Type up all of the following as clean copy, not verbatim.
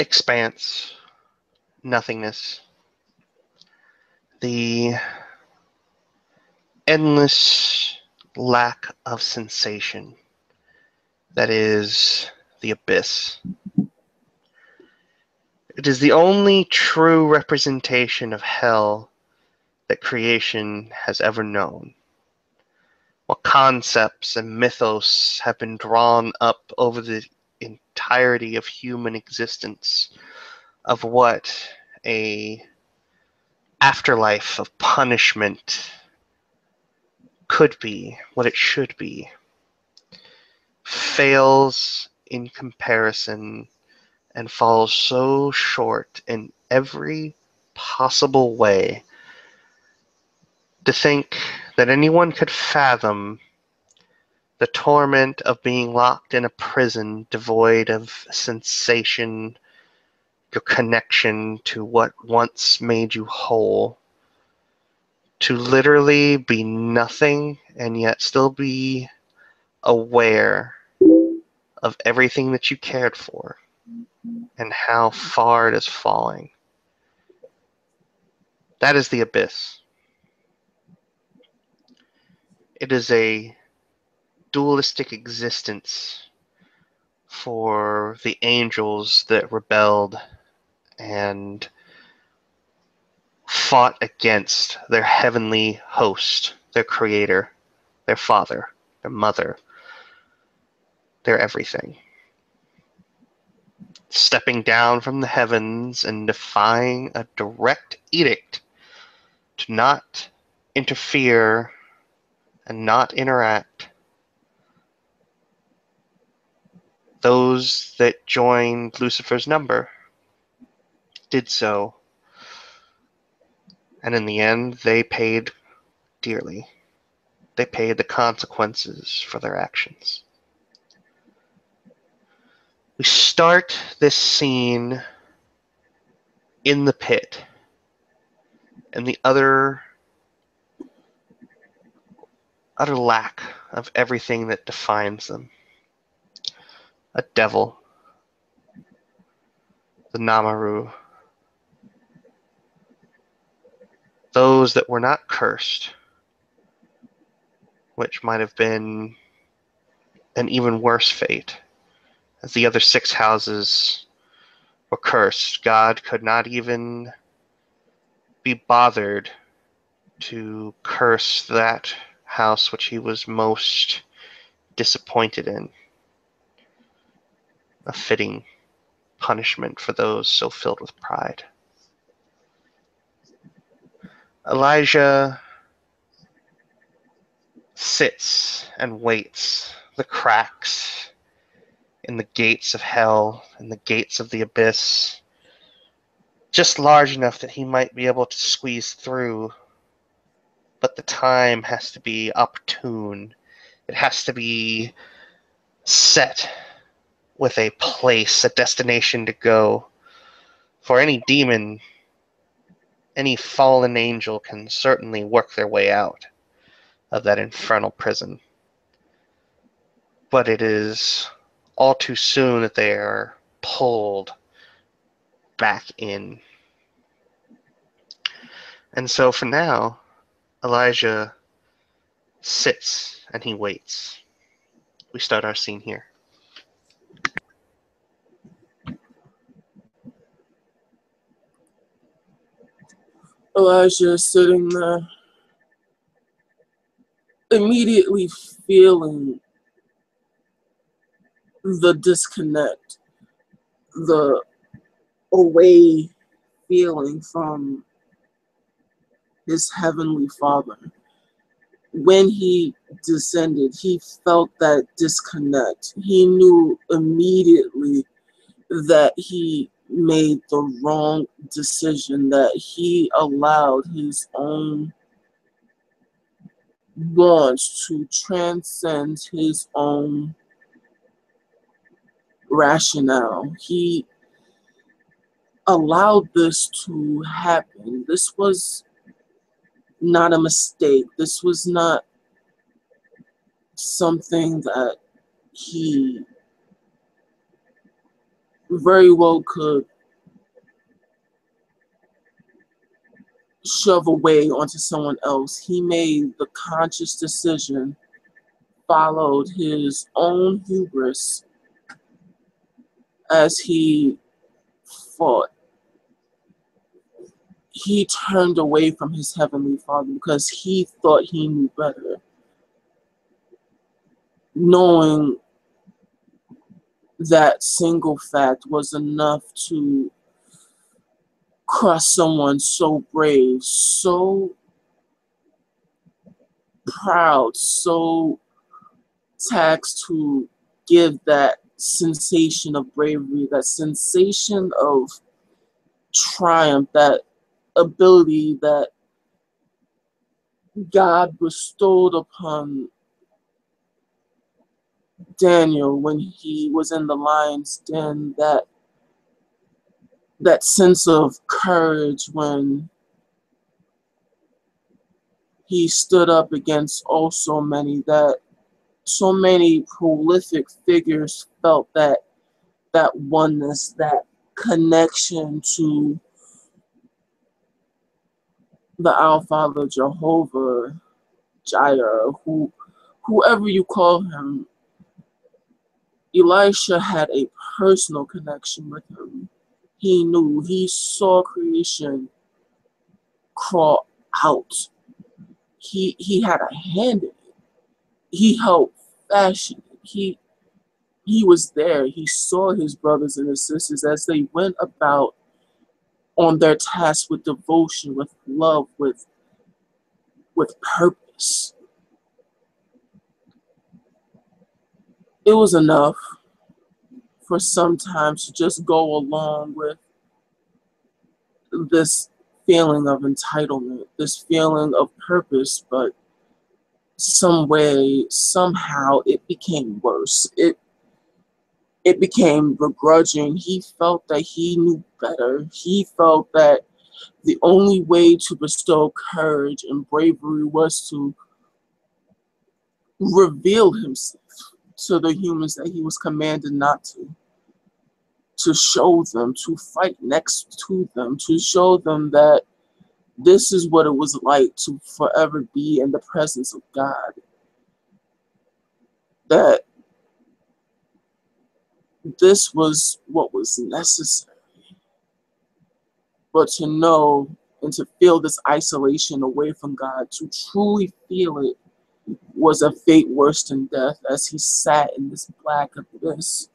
expanse, nothingness, the endless lack of sensation that is the abyss. It is the only true representation of hell that creation has ever known. What concepts and mythos have been drawn up over the entirety of human existence of what a afterlife of punishment could be, what it should be, fails in comparison and falls so short in every possible way. To think that anyone could fathom the torment of being locked in a prison devoid of sensation, your connection to what once made you whole, to literally be nothing and yet still be aware of everything that you cared for and how far it is falling. That is the abyss. It is a dualistic existence for the angels that rebelled and fought against their heavenly host, their creator, their father, their mother, their everything. Stepping down from the heavens and defying a direct edict to not interfere and not interact. Those that joined Lucifer's number did so, and in the end, they paid dearly. They paid the consequences for their actions. We start this scene in the pit, and the utter lack of everything that defines them. A devil, the Namaru, those that were not cursed, which might have been an even worse fate, as the other 6 houses were cursed. God could not even be bothered to curse that house which he was most disappointed in. A fitting punishment for those so filled with pride. Elijah sits and waits the cracks in the gates of hell and the gates of the abyss, just large enough that he might be able to squeeze through, but the time has to be opportune. It has to be set with a place, a destination to go. For any demon, any fallen angel can certainly work their way out of that infernal prison. But it is all too soon that they are pulled back in. And so for now, Elijah sits and he waits. We start our scene here. Elijah is sitting there, immediately feeling the disconnect, the away feeling from his heavenly Father. When he descended, he felt that disconnect. He knew immediately that he made the wrong decision, that he allowed his own wants to transcend his own rationale. He allowed this to happen. This was not a mistake. This was not something that he very well could shove away onto someone else. He made the conscious decision, followed his own hubris as he fought. He turned away from his heavenly Father because he thought he knew better, knowing that single fact was enough to crush someone so brave, so proud, so taxed to give that sensation of bravery, that sensation of triumph, that ability that God bestowed upon Daniel when he was in the lion's den, that sense of courage when he stood up against that so many prolific figures felt that oneness, that connection to the Our Father Jehovah, Jireh, whoever you call him. Elisha had a personal connection with him. He knew, he saw creation crawl out. He had a hand in it. He helped fashion it. He was there. He saw his brothers and his sisters as they went about on their tasks with devotion, with love, with purpose. It was enough for sometimes to just go along with this feeling of entitlement, this feeling of purpose, but some way, somehow it became worse. It became begrudging. He felt that he knew better. He felt that the only way to bestow courage and bravery was to reveal himself to the humans that he was commanded not to show them, to fight next to them, to show them that this is what it was like to forever be in the presence of God. That this was what was necessary. But to know and to feel this isolation away from God, to truly feel it, was a fate worse than death as he sat in this black abyss,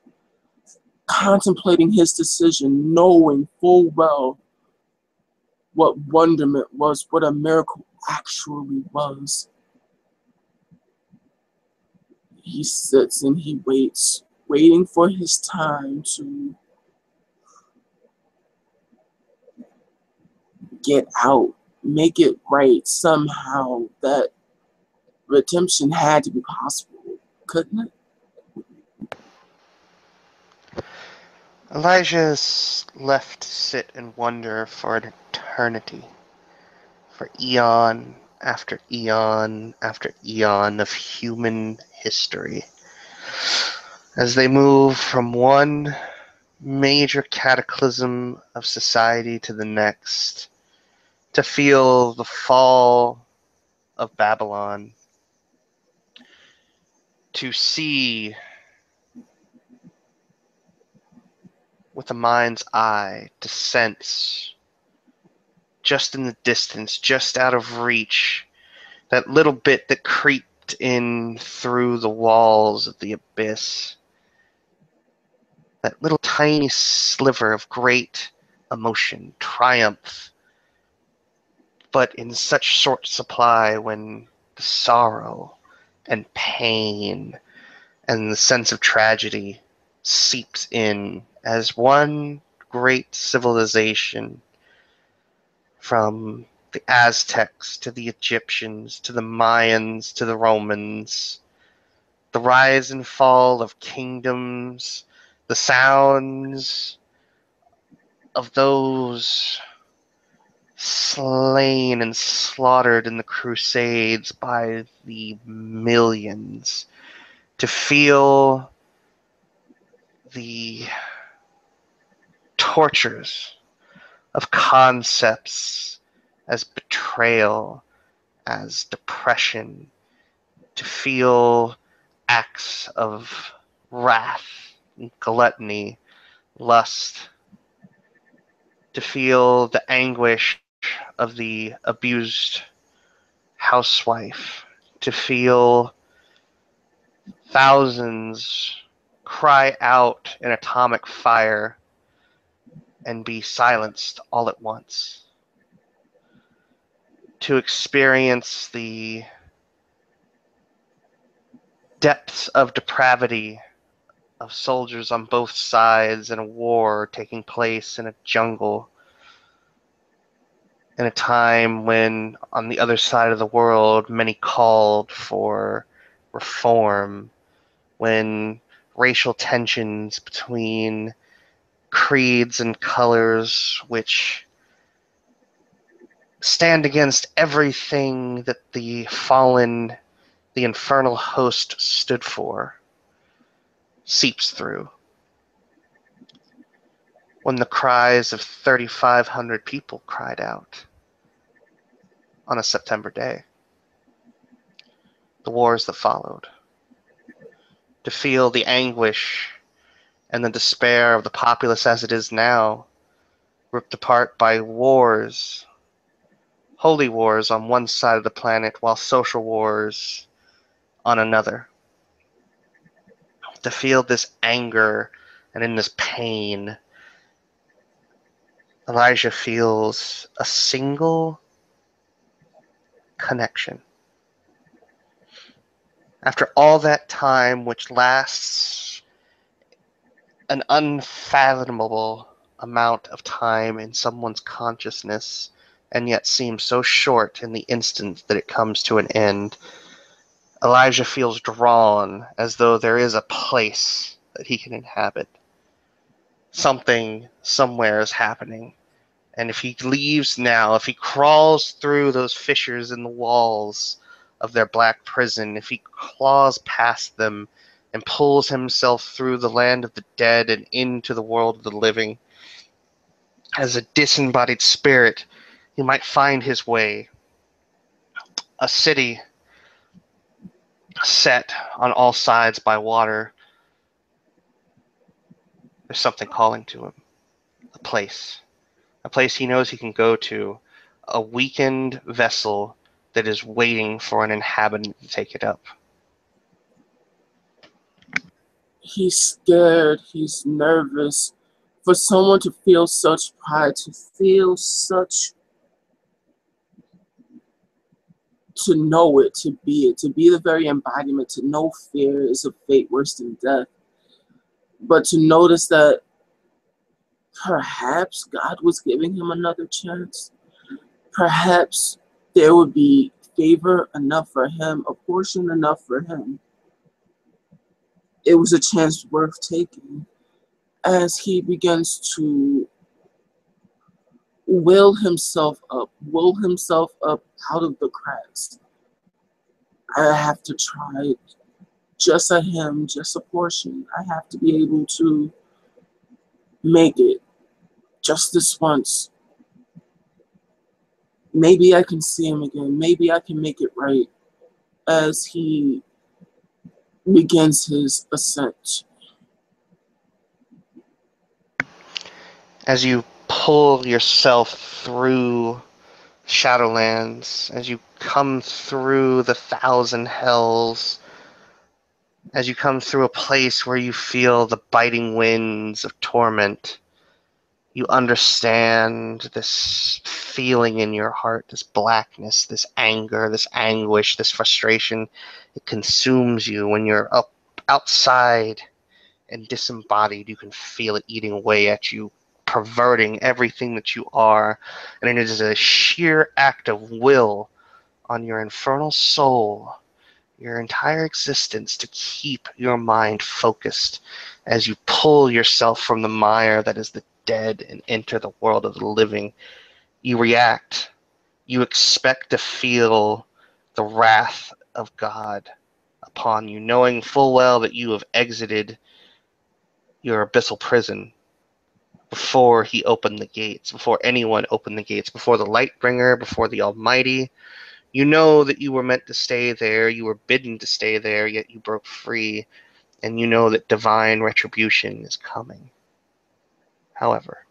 contemplating his decision, knowing full well what wonderment was, what a miracle actually was. He sits and he waits, waiting for his time to get out, make it right somehow. That redemption had to be possible, couldn't it? Elijah is left to sit and wonder for an eternity, for eon after eon after eon of human history, as they move from one major cataclysm of society to the next, to feel the fall of Babylon, to see with the mind's eye, to sense just in the distance, just out of reach, that little bit that creeped in through the walls of the abyss, that little tiny sliver of great emotion, triumph, but in such short supply when the sorrow and pain and the sense of tragedy seeps in as one great civilization, from the Aztecs to the Egyptians to the Mayans to the Romans, the rise and fall of kingdoms, the sounds of those slain and slaughtered in the Crusades by the millions, to feel the tortures of concepts as betrayal, as depression, to feel acts of wrath, gluttony, lust, to feel the anguish of the abused housewife, to feel thousands cry out in atomic fire and be silenced all at once, to experience the depths of depravity of soldiers on both sides in a war taking place in a jungle, in a time when on the other side of the world many called for reform, when racial tensions between creeds and colors which stand against everything that the infernal host stood for, seeps through. When the cries of 3,500 people cried out on a September day, the wars that followed, to feel the anguish and the despair of the populace as it is now, ripped apart by wars, holy wars on one side of the planet, while social wars on another. To feel this anger and in this pain, Elijah feels a single connection. After all that time, which lasts an unfathomable amount of time in someone's consciousness, and yet seems so short in the instant that it comes to an end, Elijah feels drawn as though there is a place that he can inhabit. Something somewhere is happening. And if he leaves now, if he crawls through those fissures in the walls of their black prison, if he claws past them and pulls himself through the land of the dead and into the world of the living, as a disembodied spirit, he might find his way. A city set on all sides by water. There's something calling to him. A place. A place he knows he can go to. A weakened vessel that is waiting for an inhabitant to take it up. He's scared, he's nervous. For someone to feel such pride, to feel such, to know it, to be the very embodiment, to know fear is a fate worse than death. But to notice that perhaps God was giving him another chance. Perhaps there would be favor enough for him, a portion enough for him. It was a chance worth taking as he begins to will himself up out of the cracks. I have to try just a him, just a portion. I have to be able to make it just this once. Maybe I can see him again. Maybe I can make it right as he begins his ascent. As you pull yourself through Shadowlands, as you come through the thousand hells, as you come through a place where you feel the biting winds of torment, you understand this feeling in your heart, this blackness, this anger, this anguish, this frustration. It consumes you when you're up outside and disembodied. You can feel it eating away at you, perverting everything that you are. And it is a sheer act of will on your infernal soul, your entire existence, to keep your mind focused as you pull yourself from the mire that is the dead and enter the world of the living. You react. You expect to feel the wrath of God upon you, knowing full well that you have exited your abyssal prison. before he opened the gates, before anyone opened the gates, before the Lightbringer, before the Almighty. You know that you were meant to stay there, you were bidden to stay there, yet you broke free, and you know that divine retribution is coming. However,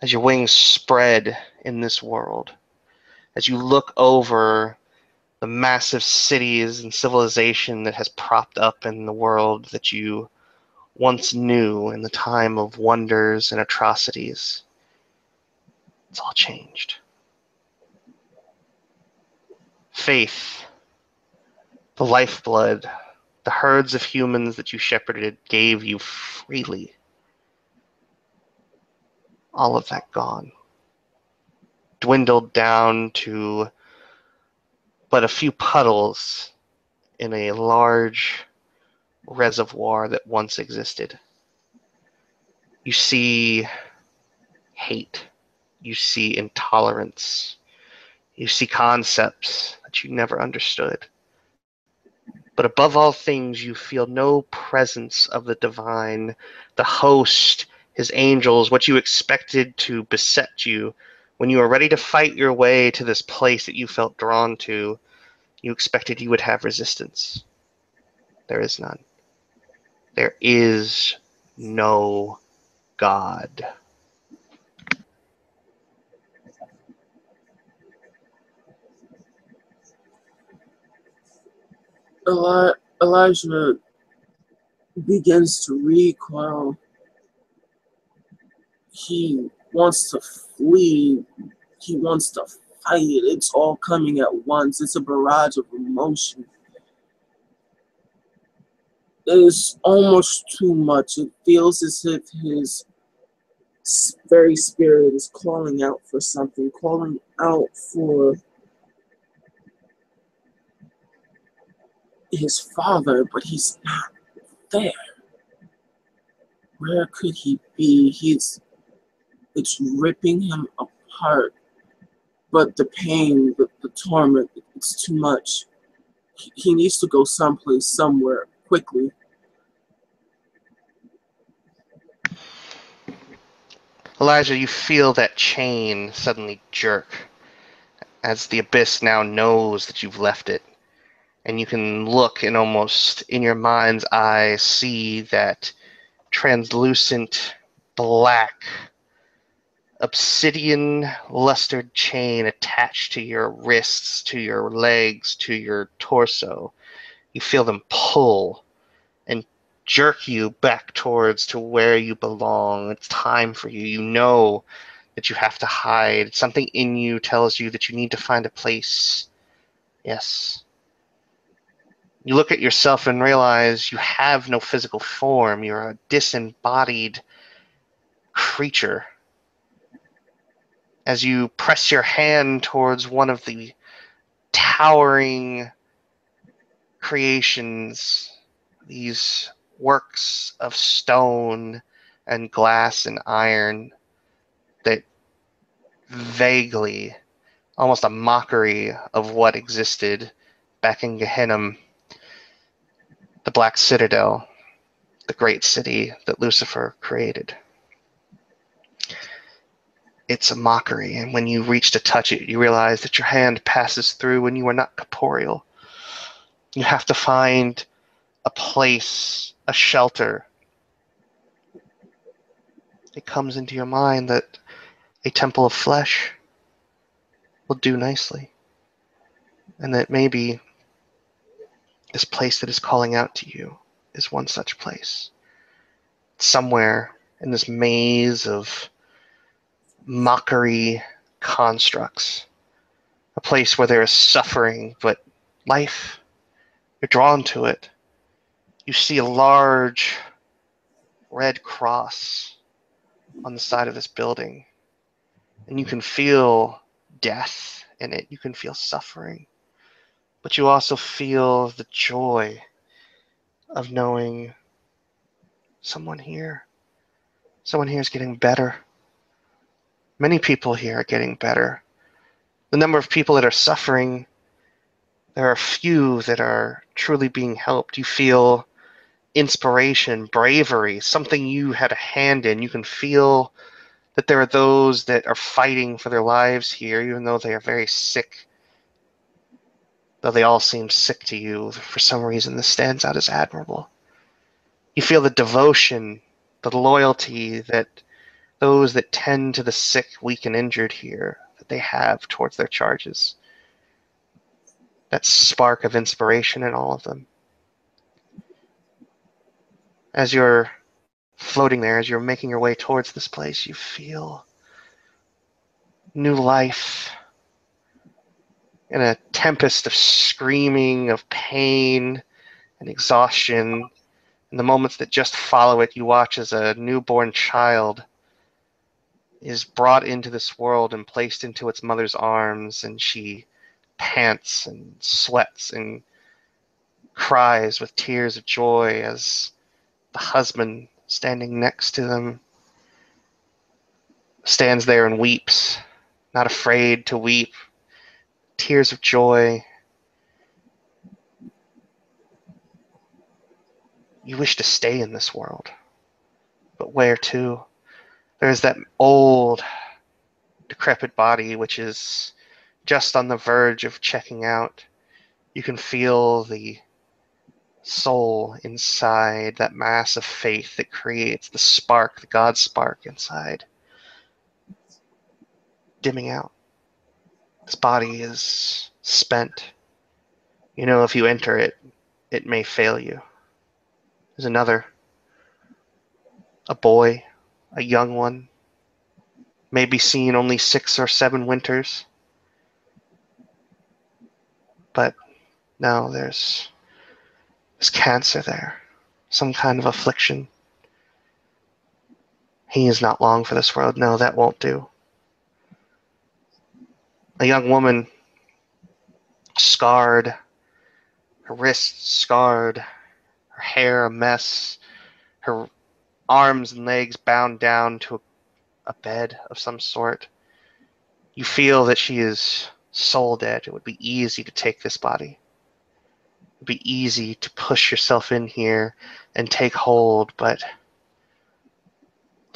as your wings spread in this world, as you look over the massive cities and civilization that has propped up in the world that you once knew in the time of wonders and atrocities, it's all changed. Faith, the lifeblood, the herds of humans that you shepherded gave you freely, all of that gone, dwindled down to but a few puddles in a large reservoir that once existed. You see hate, you see intolerance, you see concepts that you never understood. But above all things, you feel no presence of the divine, the host, his angels, what you expected to beset you. When you were ready to fight your way to this place that you felt drawn to, you expected you would have resistance. There is none. There is no God. Elijah begins to recoil. He wants to flee. He wants to fight. It's all coming at once. It's a barrage of emotion. It is almost too much. It feels as if his very spirit is calling out for something, calling out for his father, but he's not there. Where could he be? It's ripping him apart. But the pain, the torment, it's too much. He needs to go someplace, somewhere, quickly. Elijah, you feel that chain suddenly jerk as the abyss now knows that you've left it. And you can look and almost in your mind's eye see that translucent black obsidian lustered chain attached to your wrists, to your legs, to your torso. You feel them pull and jerk you back towards to where you belong. It's time for you. You know that you have to hide. Something in you tells you that you need to find a place. Yes. You look at yourself and realize you have no physical form. You're a disembodied creature. As you press your hand towards one of the towering creations, these works of stone and glass and iron that vaguely, almost a mockery of what existed back in Gehenna, the Black Citadel, the great city that Lucifer created. It's a mockery, and when you reach to touch it, you realize that your hand passes through and you are not corporeal. You have to find a place, a shelter. It comes into your mind that a temple of flesh will do nicely, and that maybe this place that is calling out to you is one such place. Somewhere in this maze of mockery constructs, a place where there is suffering, but life, you're drawn to it. You see a large red cross on the side of this building, and you can feel death in it. You can feel suffering, but you also feel the joy of knowing someone here. Someone here is getting better. Many people here are getting better. The number of people that are suffering, there are few that are truly being helped. You feel inspiration, bravery, something you had a hand in. You can feel that there are those that are fighting for their lives here, even though they are very sick. Though they all seem sick to you, for some reason this stands out as admirable. You feel the devotion, the loyalty that those that tend to the sick, weak, and injured here, that they have towards their charges. That spark of inspiration in all of them. As you're floating there, as you're making your way towards this place, you feel new life in a tempest of screaming, of pain and exhaustion. In the moments that just follow it, you watch as a newborn child is brought into this world and placed into its mother's arms, and she pants and sweats and cries with tears of joy as the husband standing next to them stands there and weeps, not afraid to weep, tears of joy. You wish to stay in this world, but where to? There's that old, decrepit body which is just on the verge of checking out. You can feel the soul inside, that mass of faith that creates the spark, the God spark inside, dimming out. This body is spent. You know, if you enter it, it may fail you. There's another, a boy, a young one, maybe seen only 6 or 7 winters. But no, there's cancer there, some kind of affliction. He is not long for this world. No, that won't do. A young woman, scarred, her wrists scarred, her hair a mess, her arms and legs bound down to a bed of some sort. You feel that she is soul dead. It would be easy to take this body. It would be easy to push yourself in here and take hold, but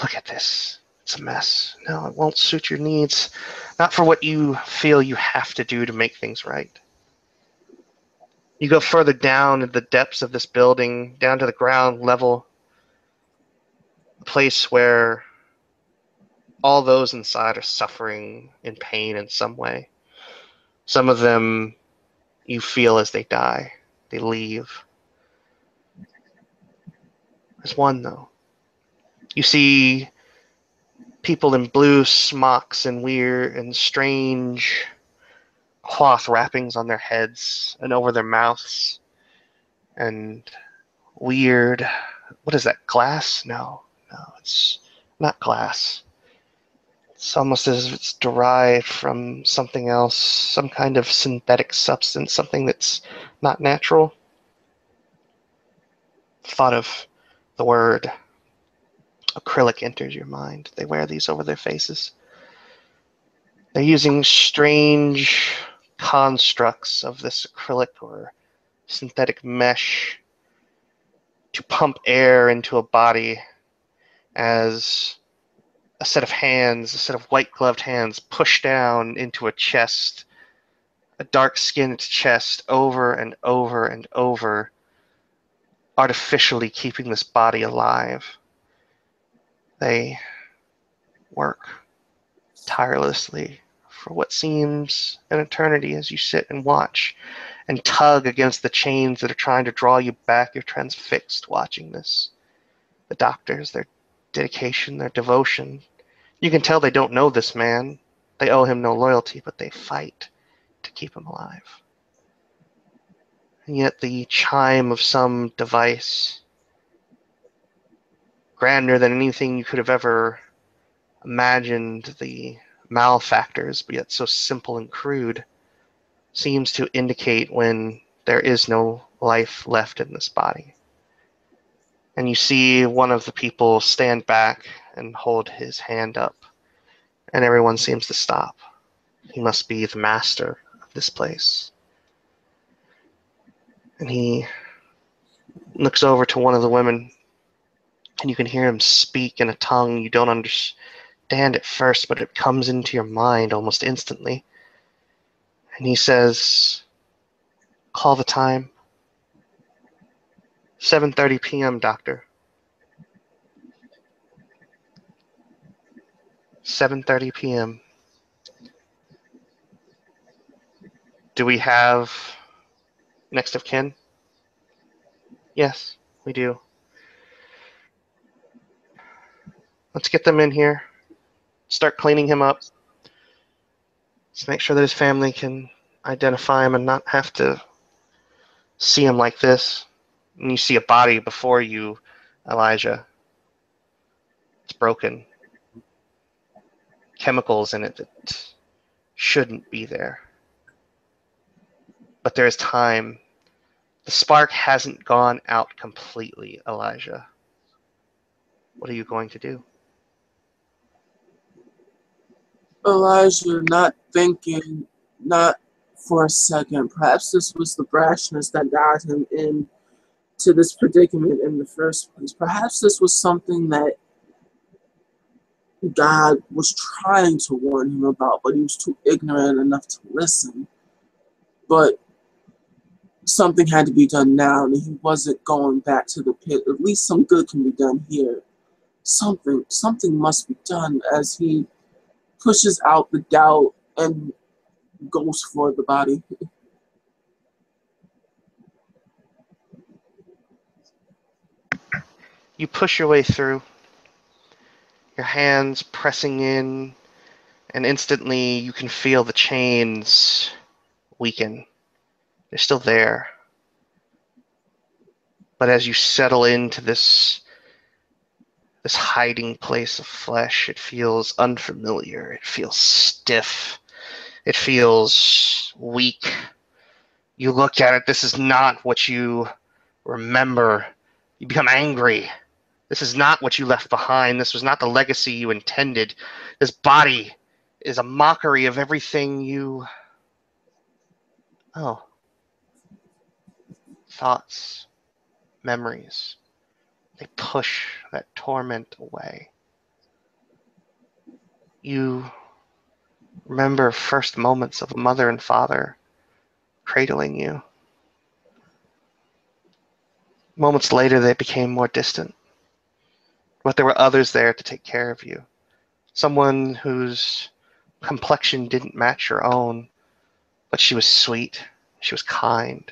look at this. It's a mess. No, it won't suit your needs. Not for what you feel you have to do to make things right. You go further down into the depths of this building, down to the ground level, a place where all those inside are suffering in pain in some way. Some of them you feel as they die, they leave. There's one, though. You see people in blue smocks and weird and strange cloth wrappings on their heads and over their mouths, and weird, what is that, glass? No, it's not glass. It's almost as if it's derived from something else, some kind of synthetic substance, something that's not natural. Thought of the word acrylic enters your mind. They wear these over their faces. They're using strange constructs of this acrylic or synthetic mesh to pump air into a body as a set of hands, a set of white-gloved hands, push down into a chest, a dark-skinned chest, over and over and over, artificially keeping this body alive. They work tirelessly for what seems an eternity as you sit and watch and tug against the chains that are trying to draw you back. You're transfixed watching this. The doctors, their dedication, their devotion. You can tell they don't know this man. They owe him no loyalty, but they fight to keep him alive. And yet the chime of some device, grander than anything you could have ever imagined, the malefactors, but yet so simple and crude, seems to indicate when there is no life left in this body. And you see one of the people stand back and hold his hand up, and everyone seems to stop. He must be the master of this place. And he looks over to one of the women, and you can hear him speak in a tongue you don't understand at first, but it comes into your mind almost instantly. And he says, "Call the time. 7:30 p.m., doctor. 7:30 p.m. Do we have next of kin?" "Yes, we do." "Let's get them in here. Start cleaning him up. Let's make sure that his family can identify him and not have to see him like this." And you see a body before you, Elijah. It's broken. Chemicals in it that shouldn't be there. But there is time. The spark hasn't gone out completely, Elijah. What are you going to do? Elijah, not thinking, not for a second. Perhaps this was the brashness that got him into this predicament in the first place. Perhaps this was something that God was trying to warn him about, but he was too ignorant enough to listen. But something had to be done now, and he wasn't going back to the pit. At least some good can be done here. Something must be done as he pushes out the doubt and goes for the body. You push your way through, your hands pressing in, and instantly you can feel the chains weaken. They're still there. But as you settle into this hiding place of flesh, it feels unfamiliar. It feels stiff. It feels weak. You look at it, this is not what you remember. You become angry. This is not what you left behind. This was not the legacy you intended. This body is a mockery of everything you. Oh, thoughts, memories. They push that torment away. You remember first moments of a mother and father cradling you. Moments later, they became more distant, but there were others there to take care of you. Someone whose complexion didn't match your own, but she was sweet, she was kind,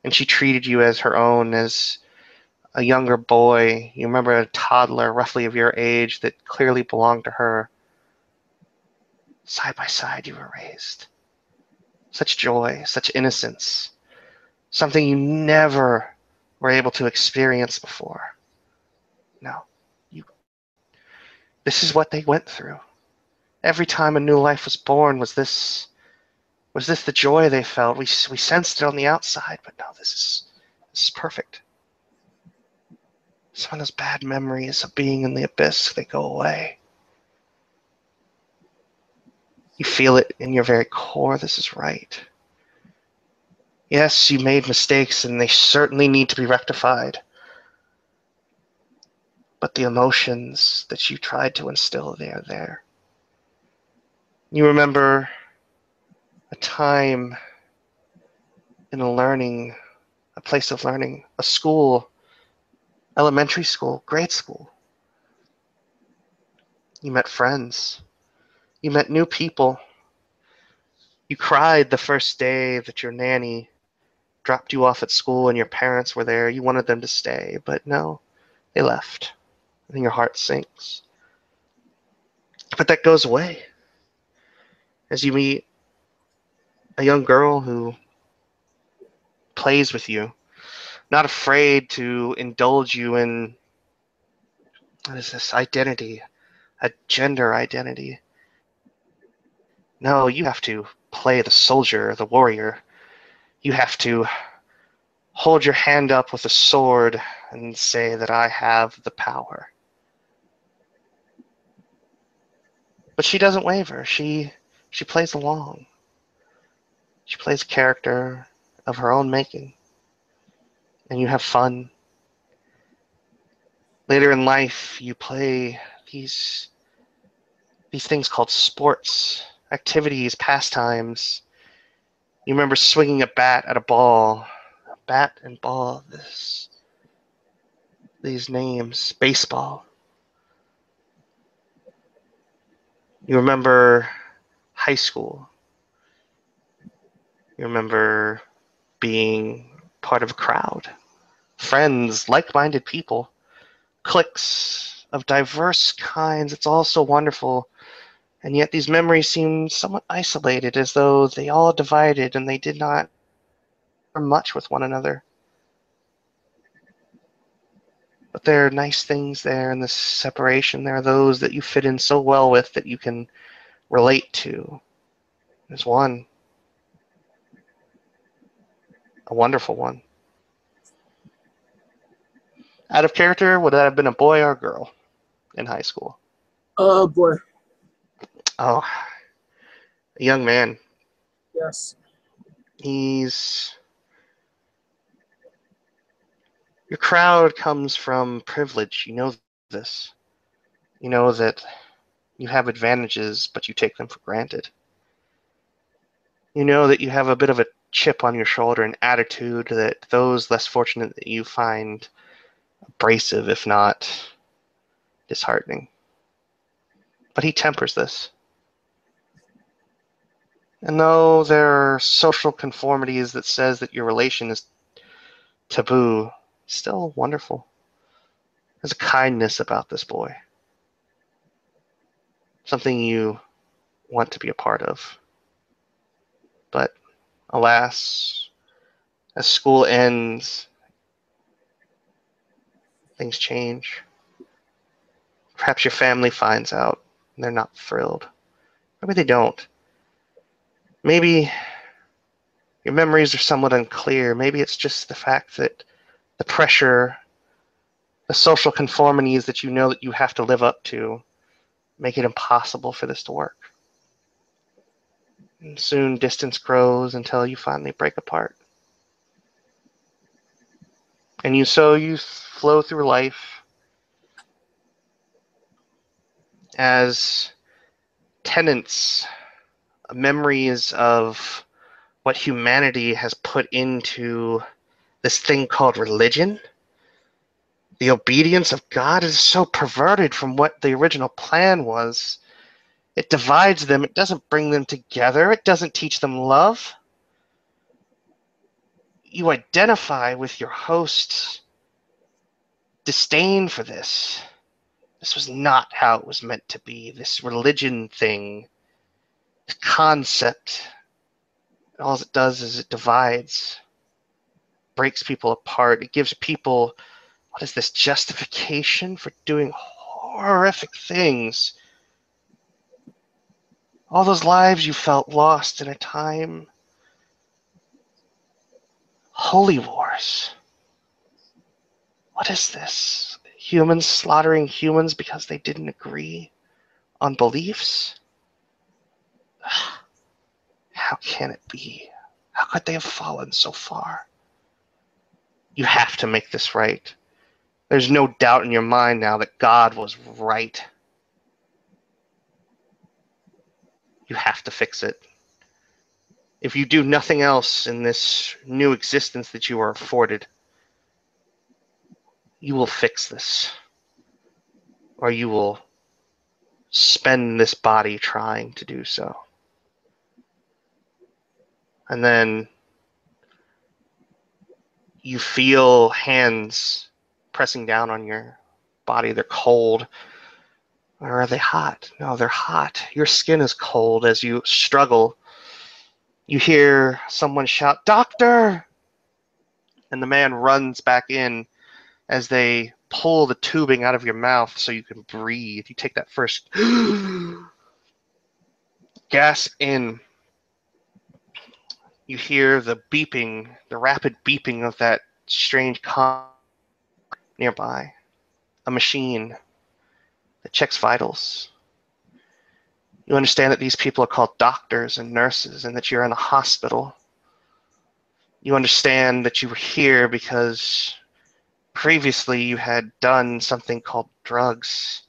and she treated you as her own, as a younger boy. You remember a toddler roughly of your age that clearly belonged to her. Side by side, you were raised. Such joy, such innocence, something you never were able to experience before. No, you. This is what they went through. Every time a new life was born, was this the joy they felt? We sensed it on the outside, but no, this is perfect. Some of those bad memories of being in the abyss, they go away. You feel it in your very core. This is right. Yes, you made mistakes, and they certainly need to be rectified. But the emotions that you tried to instill, they are there. You remember a time in a place of learning, a school, elementary school, grade school. You met friends. You met new people. You cried the first day that your nanny dropped you off at school and your parents were there. You wanted them to stay, but no, they left. And your heart sinks. But that goes away as you meet a young girl who plays with you, not afraid to indulge you in what is this identity, a gender identity. No, you have to play the soldier, the warrior. You have to hold your hand up with a sword and say that I have the power. But she doesn't waver. She plays along. She plays a character of her own making. And you have fun. Later in life, you play these these things called sports, activities, pastimes. You remember swinging a bat at a ball, bat and ball. These names, baseball. You remember high school. You remember being part of a crowd, friends, like-minded people, cliques of diverse kinds. It's all so wonderful. And yet these memories seem somewhat isolated, as though they all divided and they did not share much with one another. But there are nice things there in this separation. There are those that you fit in so well with that you can relate to. There's one, a wonderful one. Out of character, would that have been a boy or a girl in high school? Boy, Oh, a young man. yes. He's Your crowd comes from privilege. You know this. You know that you have advantages, but you take them for granted. You know that you have a bit of a chip on your shoulder, an attitude that those less fortunate that you find abrasive, if not disheartening. But he tempers this. And though there are social conformities that says that your relation is taboo, still wonderful. There's a kindness about this boy. Something you want to be a part of. But alas, as school ends, things change. Perhaps your family finds out and they're not thrilled. Maybe they don't. Maybe your memories are somewhat unclear. Maybe it's just the fact that the pressure, the social conformities that you know that you have to live up to make it impossible for this to work. And soon distance grows until you finally break apart. And you flow through life as tenants, memories of what humanity has put into this thing called religion. The obedience of God is so perverted from what the original plan was. It divides them. It doesn't bring them together. It doesn't teach them love. You identify with your host's disdain for this. This was not how it was meant to be. This religion thing, this concept, all it does is it divides, breaks people apart. It gives people, what is this, justification for doing horrific things. All those lives you felt lost in a time. Holy wars. What is this? Humans slaughtering humans because they didn't agree on beliefs? How can it be? How could they have fallen so far? You have to make this right. There's no doubt in your mind now that God was right. You have to fix it. If you do nothing else in this new existence that you are afforded, you will fix this. Or you will spend this body trying to do so. And then you feel hands pressing down on your body. They're cold. Or are they hot? No, they're hot. Your skin is cold as you struggle. You hear someone shout, "Doctor!" And the man runs back in as they pull the tubing out of your mouth so you can breathe. You take that first gasp in. You hear the beeping, the rapid beeping of that strange car nearby. A machine that checks vitals. You understand that these people are called doctors and nurses and that you're in a hospital. You understand that you were here because Previously, you had done something called drugs,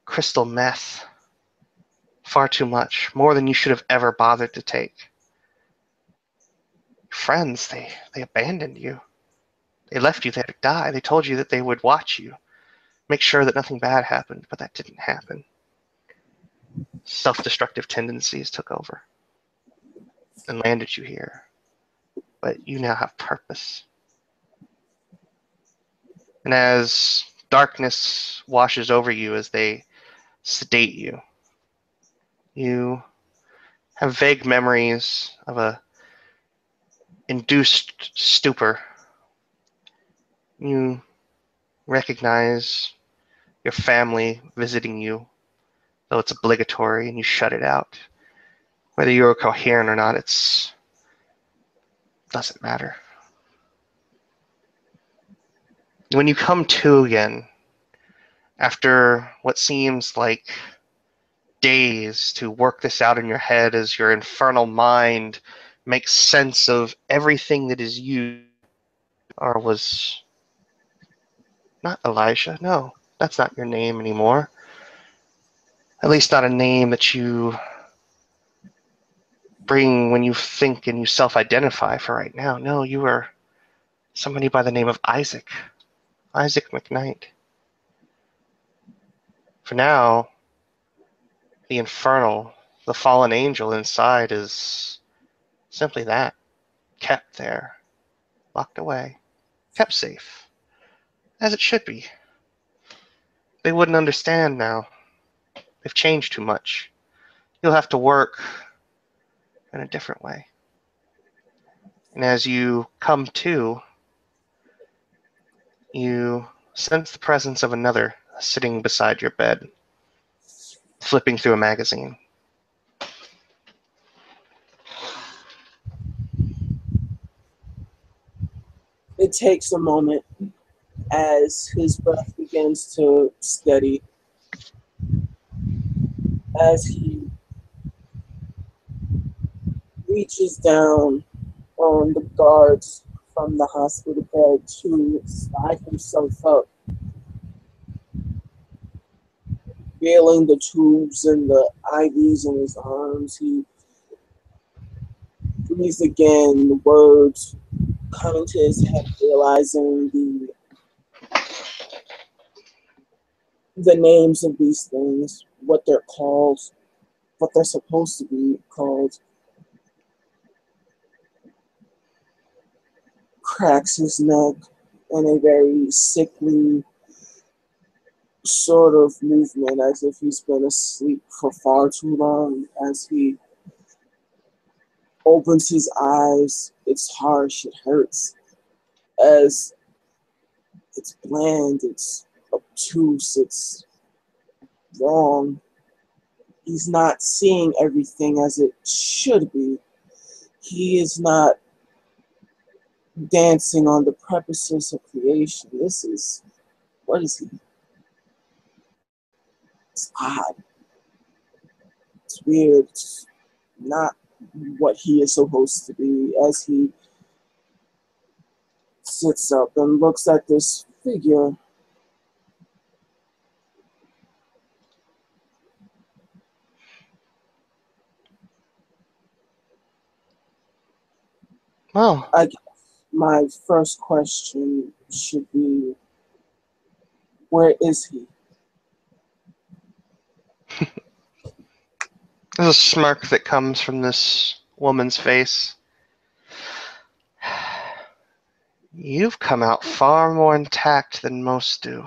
crystal meth. Far too much, more than you should have ever bothered to take. Friends, they abandoned you. They left you there to die. They told you that they would watch you, make sure that nothing bad happened, but that didn't happen. Self-destructive tendencies took over and landed you here. But you now have purpose. And as darkness washes over you as they sedate you, you have vague memories of a induced stupor. You recognize your family visiting you, though it's obligatory and you shut it out. Whether you're coherent or not, it doesn't matter. When you come to again, after what seems like days to work this out in your head as your infernal mind makes sense of everything that is you, or was not Elijah, no, that's not your name anymore. At least not a name that you bring when you think and you self-identify for right now. No, you are somebody by the name of Isaac. Isaac McKnight. For now, the infernal, the fallen angel inside is simply that. Kept there. Locked away. Kept safe. As it should be. They wouldn't understand now. They've changed too much. You'll have to work in a different way. And as you come to, you sense the presence of another sitting beside your bed, flipping through a magazine. It takes a moment as his breath begins to steady, as he reaches down on the guards from the hospital bed to slide himself up, feeling the tubes and the IVs in his arms. He breathes again, the words coming to his head, realizing the names of these things, what they're called, what they're supposed to be called. Cracks his neck in a very sickly sort of movement, as if he's been asleep for far too long. As he opens his eyes, it's harsh, it hurts, as it's bland, it's obtuse, it's wrong. He's not seeing everything as it should be. He is not dancing on the premises of creation. This is, what is he? It's odd. It's weird. It's not what he is supposed to be, as he sits up and looks at this figure. Well, I guess my first question should be, where is he? there's a smirk that comes from this woman's face. You've come out far more intact than most do.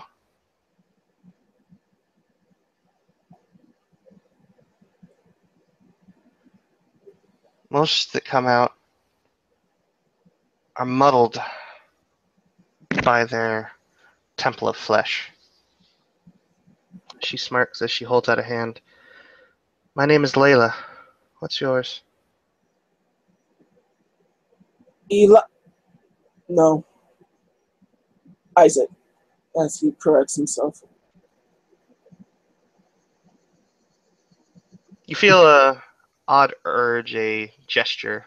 Most that come out are muddled by their temple of flesh. She smirks as she holds out a hand. My name is Layla. What's yours? Eli? No, Isaac, as he corrects himself. You feel a odd urge, a gesture,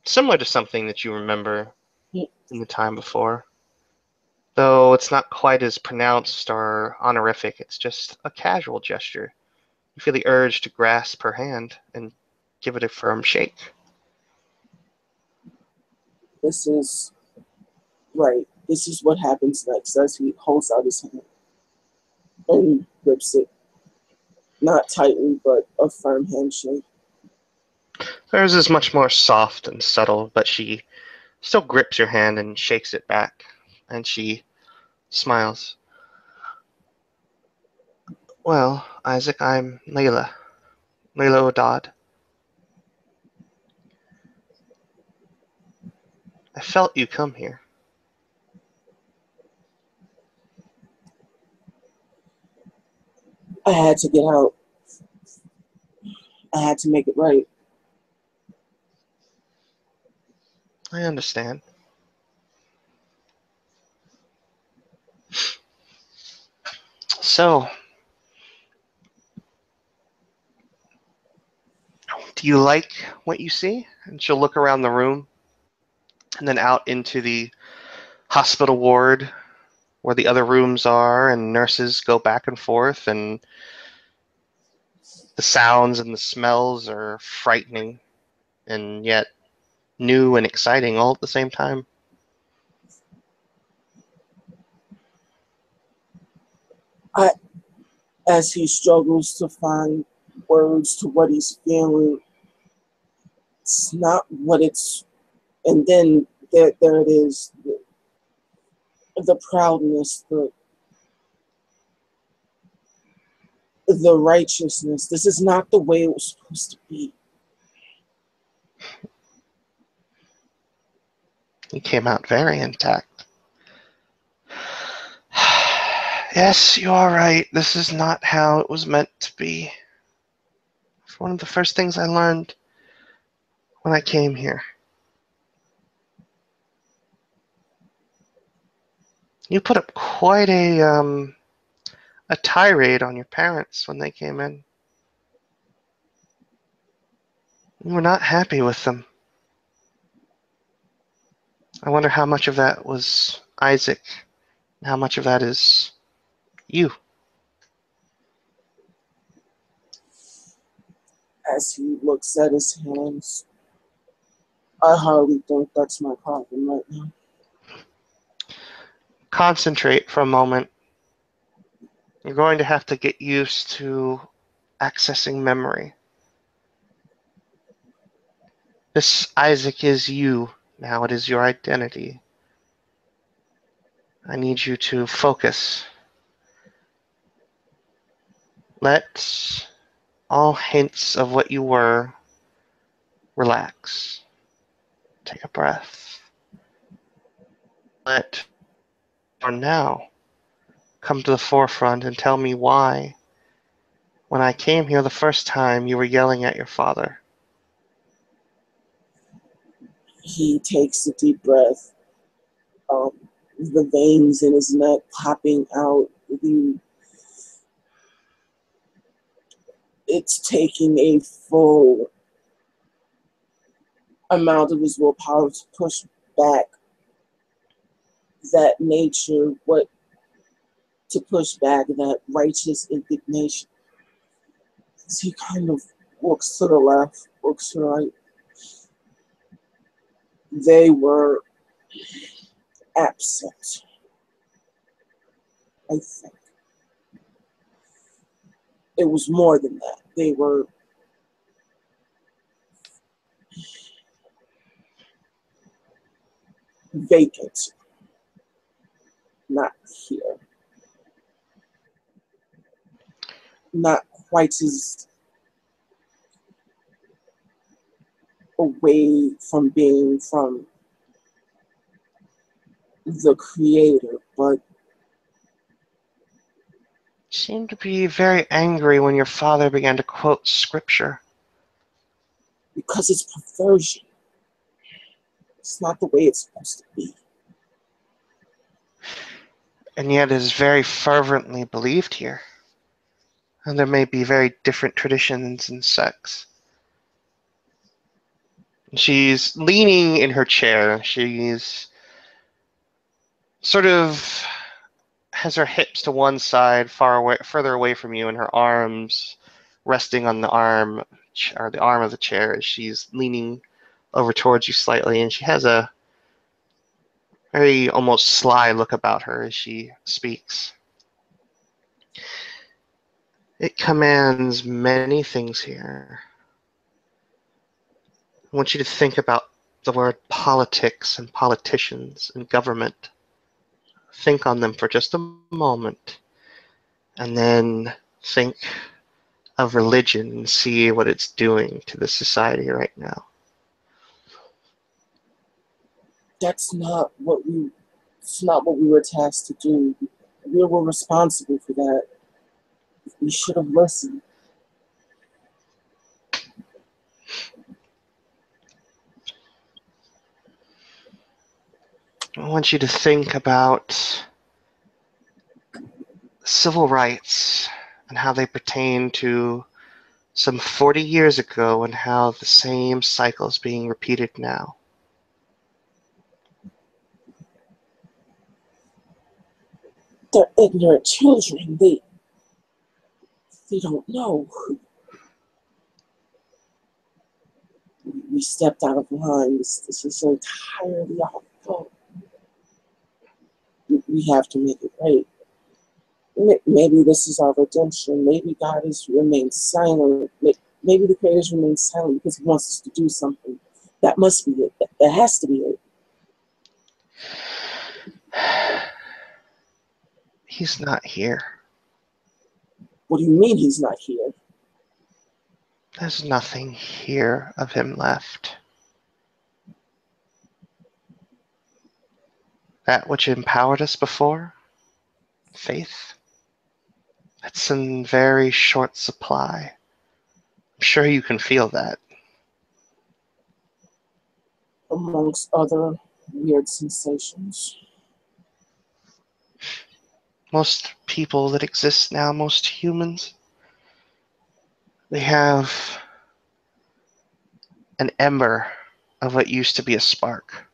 similar to something that you remember in the time before. Though it's not quite as pronounced or honorific, it's just a casual gesture. You feel the urge to grasp her hand and give it a firm shake. This is right. This is what happens next as he holds out his hand and grips it. Not tightly, but a firm handshake. Hers is much more soft and subtle, but she still grips your hand and shakes it back. And she smiles. Well, Isaac, I'm LWoD. I felt you come here. I had to get out. I had to make it right. I understand. So, do you like what you see? And she'll look around the room and then out into the hospital ward where the other rooms are, and nurses go back and forth, and the sounds and the smells are frightening and yet new and exciting all at the same time. I, as he struggles to find words to what he's feeling, it's not what it's. And then there it is, the proudness, the righteousness. This is not the way it was supposed to be. You came out very intact. Yes, you are right. This is not how it was meant to be. It's one of the first things I learned when I came here. You put up quite a tirade on your parents when they came in. You were not happy with them. I wonder how much of that was Isaac, and how much of that is you. As he looks at his hands, I hardly think that's my problem right now. Concentrate for a moment. You're going to have to get used to accessing memory. This Isaac is you. Now it is your identity. I need you to focus. Let all hints of what you were relax. Take a breath. Let for now come to the forefront and tell me why, when I came here the first time, you were yelling at your father. He takes a deep breath. Um, the veins in his neck popping out. It's taking a full amount of his willpower to push back that nature, what to push back that righteous indignation. As he kind of looks to the left, looks to the right. They were absent, I think. It was more than that. They were vacant, not here. Not quite as away from being from the creator, but You seemed to be very angry when your father began to quote scripture. because it's perversion. It's not the way it's supposed to be. And yet it is very fervently believed here. And there may be very different traditions and sects. She's leaning in her chair. She's sort of has her hips to one side, further away from you, and her arms resting on the arm or the arm of the chair as she's leaning over towards you slightly, and she has a very almost sly look about her as she speaks. It commands many things here. I want you to think about the word politics and politicians and government. Think on them for just a moment, and then think of religion and see what it's doing to the society right now. That's not what we. It's not what we were tasked to do. We were responsible for that. We should have listened. I want you to think about civil rights and how they pertain to some 40 years ago and how the same cycle is being repeated now. They're ignorant children. They don't know. We stepped out of line. This is entirely our fault. We have to make it right. Maybe this is our redemption. Maybe God has remained silent. Maybe the Creator's remained silent because He wants us to do something. That must be it. That has to be it. He's not here. What do you mean He's not here? There's nothing here of him left. That which empowered us before, faith, that's in very short supply. I'm sure you can feel that. Amongst other weird sensations. Most people that exist now, most humans, they have an ember of what used to be a spark.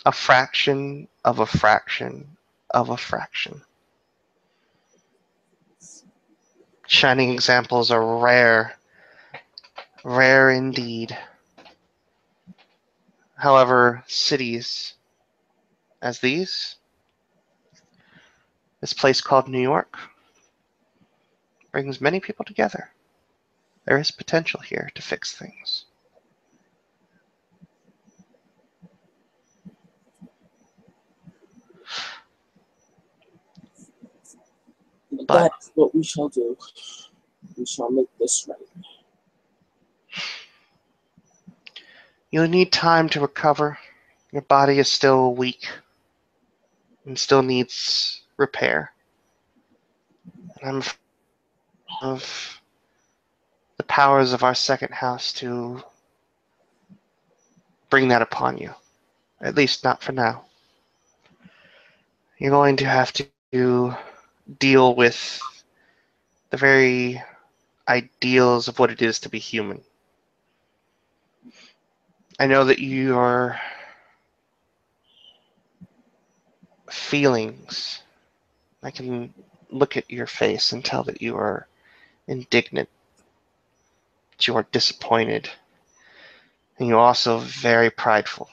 A fraction of a fraction of a fraction. Shining examples are rare, rare indeed. However, cities as these, this place called New York, brings many people together. There is potential here to fix things. But That's what we shall do. We shall make this right. you'll need time to recover. Your body is still weak and still needs repair. And I'm afraid of the powers of our second house to bring that upon you. At least not for now. You're going to have to deal with the very ideals of what it is to be human. I know that your feelings, I can look at your face and tell that you are indignant, that you are disappointed, and you're also very prideful.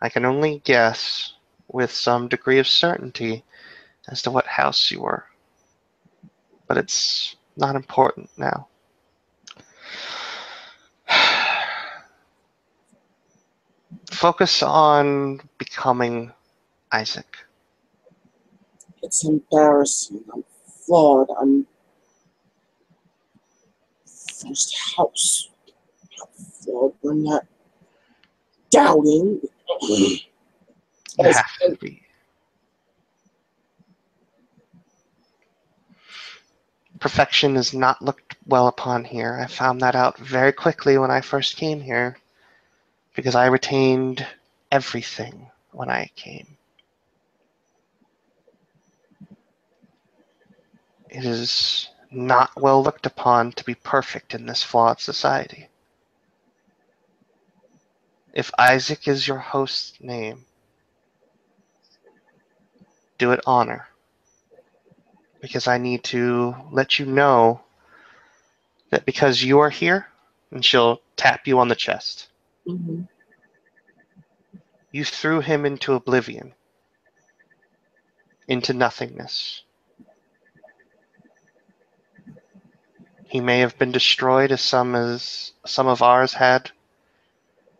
I can only guess with some degree of certainty as to what house you were, but it's not important now. Focus on becoming Isaac. It's embarrassing. I'm flawed. I'm first house. I'm flawed. We're not doubting. You As have to be. Perfection is not looked well upon here. I found that out very quickly when I first came here, because I retained everything when I came. It is not well looked upon to be perfect in this flawed society. If Isaac is your host's name, do it honor. Because I need to let you know that because you are here, and she'll tap you on the chest, Mm-hmm. you threw him into oblivion, into nothingness. He may have been destroyed as some of ours had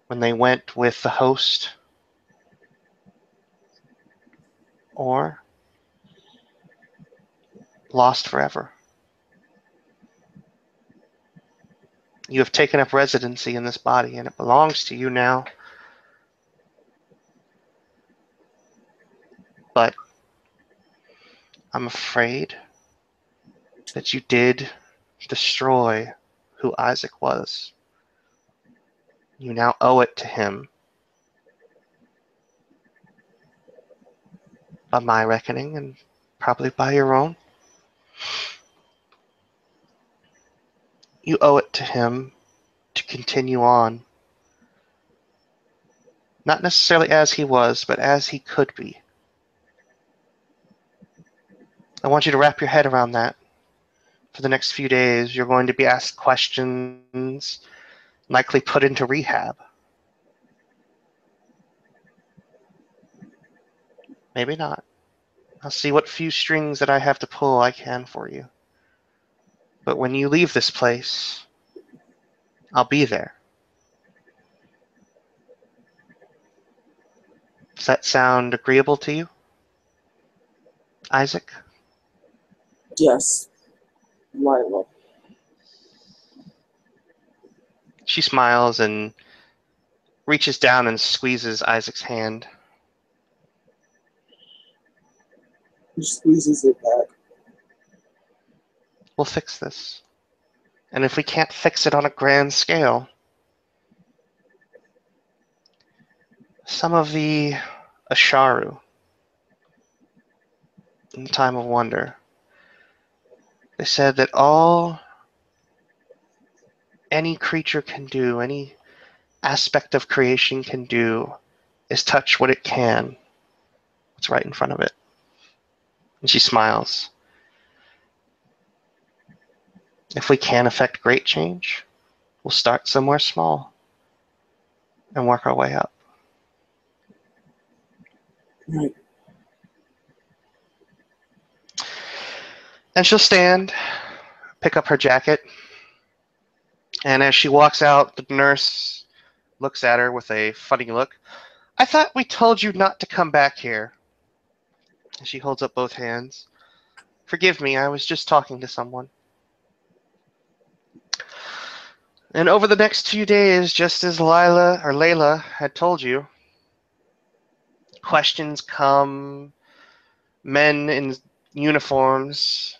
when they went with the host, or lost forever. You have taken up residency in this body, and it belongs to you now. But I'm afraid that you did destroy who Isaac was. You now owe it to him, by my reckoning, and probably by your own. You owe it to him to continue on, not necessarily as he was, but as he could be. I want you to wrap your head around that. For the next few days, you're going to be asked questions, likely put into rehab. Maybe not. I'll see what few strings that I have to pull I can for you. But when you leave this place, I'll be there. Does that sound agreeable to you, Isaac? Yes, Lila. She smiles and reaches down and squeezes Isaac's hand. He squeezes it back. We'll fix this. And if we can't fix it on a grand scale, some of the Asharu in the Time of Wonder, they said that all any creature can do, any aspect of creation can do, is touch what it can, what's right in front of it. And she smiles. If we can affect great change, we'll start somewhere small and work our way up. Right. And she'll stand, pick up her jacket, and as she walks out, the nurse looks at her with a funny look. I thought we told you not to come back here. And she holds up both hands. Forgive me, I was just talking to someone. And over the next few days, just as Layla had told you, questions come, men in uniforms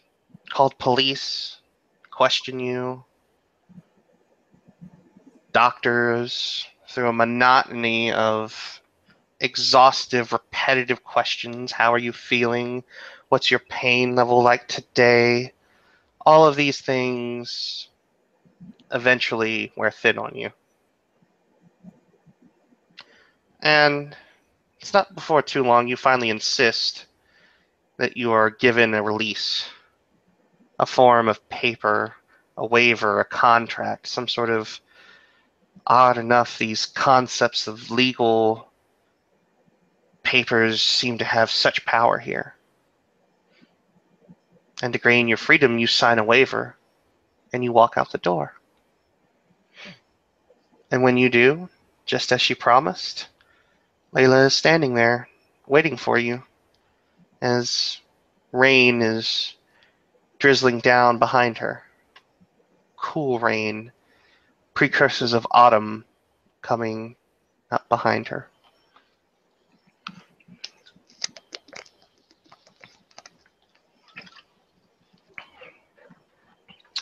called police question you, doctors, through a monotony of exhaustive, repetitive questions. How are you feeling? What's your pain level like today? All of these things eventually wear thin on you. And it's not before too long you finally insist that you are given a release, a form of paper, a waiver, a contract, some sort of odd enough, these concepts of legal papers seem to have such power here. And to gain your freedom, you sign a waiver and you walk out the door. And when you do, just as she promised, Layla is standing there waiting for you as rain is drizzling down behind her. Cool rain, precursors of autumn coming up behind her.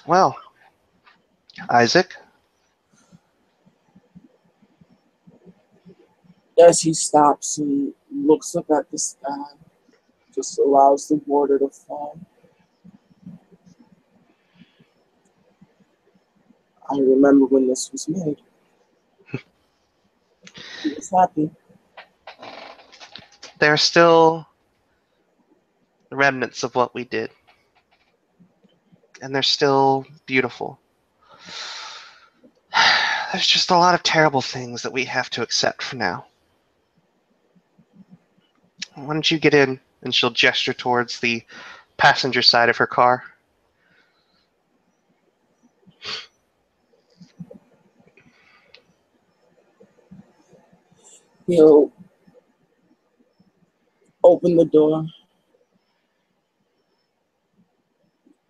Well, Isaac, As he stops and looks up at the sky, just allows the water to fall. I remember when this was made. He was happy. There are still remnants of what we did, and they're still beautiful. There's just a lot of terrible things that we have to accept for now. Why don't you get in? And she'll gesture towards the passenger side of her car. He'll open the door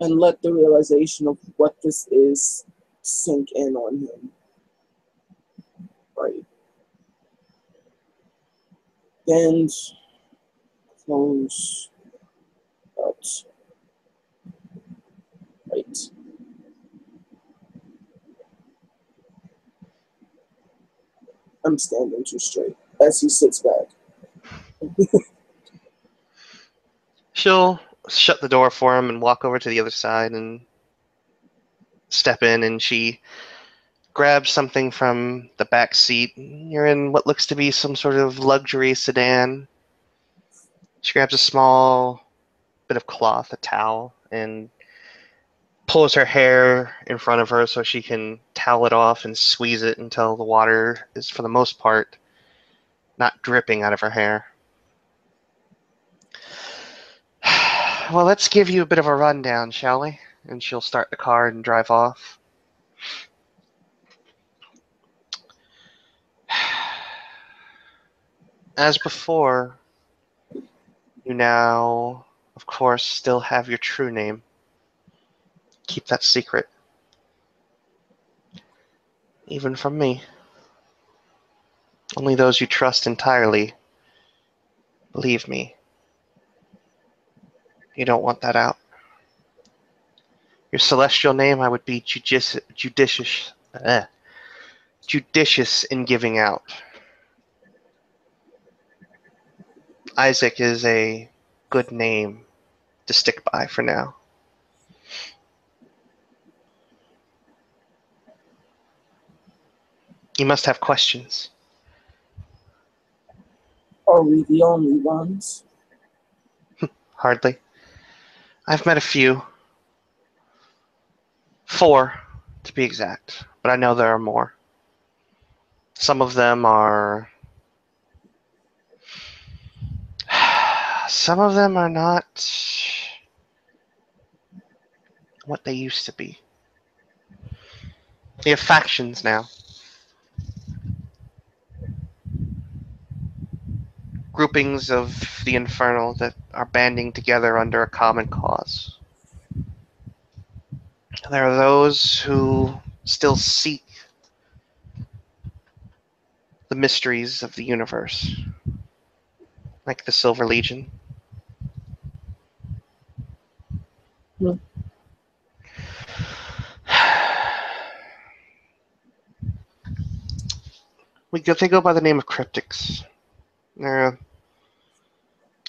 and let the realization of what this is sink in on him. Right. Then close out. Right. I'm standing too straight as he sits back. She'll shut the door for him and walk over to the other side and step in, and she grabs something from the back seat. You're in what looks to be some sort of luxury sedan. She grabs a small bit of cloth, a towel, and pulls her hair in front of her so she can towel it off and squeeze it until the water is, for the most part, not dripping out of her hair. Well, let's give you a bit of a rundown, shall we? And she'll start the car and drive off. As before, you now, of course, still have your true name. Keep that secret. Even from me. Only those you trust entirely believe me. You don't want that out. Your celestial name I would be judicious in giving out. Isaac is a good name to stick by for now. You must have questions. Are we the only ones? Hardly. I've met a few. 4, to be exact. But I know there are more. Some of them are... Some of them are not what they used to be. We have factions now. Groupings of the Infernal that are banding together under a common cause. There are those who still seek the mysteries of the universe, like the Silver Legion. Hmm. They go by the name of cryptics. There are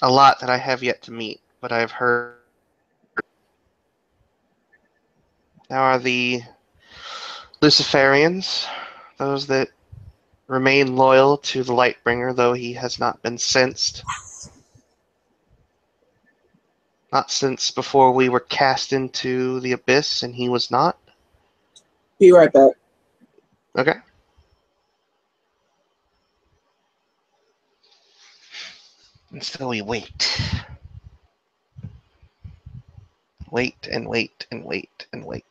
a lot that I have yet to meet, but I've heard. There are the Luciferians, those that remain loyal to the Lightbringer, though he has not been sensed. Not since before we were cast into the abyss and he was not. Be right back. Okay. And so we wait. Wait and wait and wait and wait.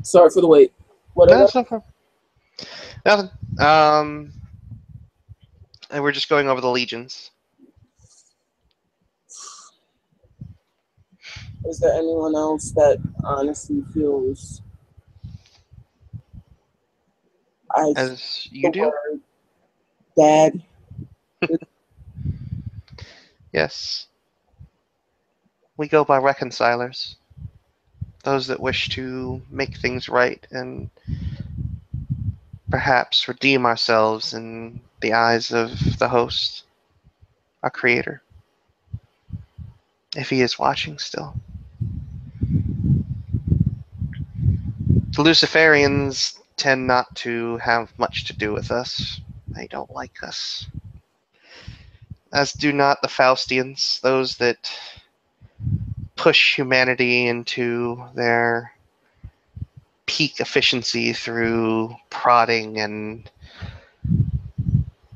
Sorry for the wait. What No, about? that's no problem. Nothing. Um, and we're just going over the legions. Is there anyone else that honestly feels I As the you do? word dad? Yes. We go by reconcilers. Those that wish to make things right and perhaps redeem ourselves in the eyes of the host, our creator, if he is watching still. The Luciferians tend not to have much to do with us. They don't like us. As do not the Faustians, those that push humanity into their peak efficiency through prodding and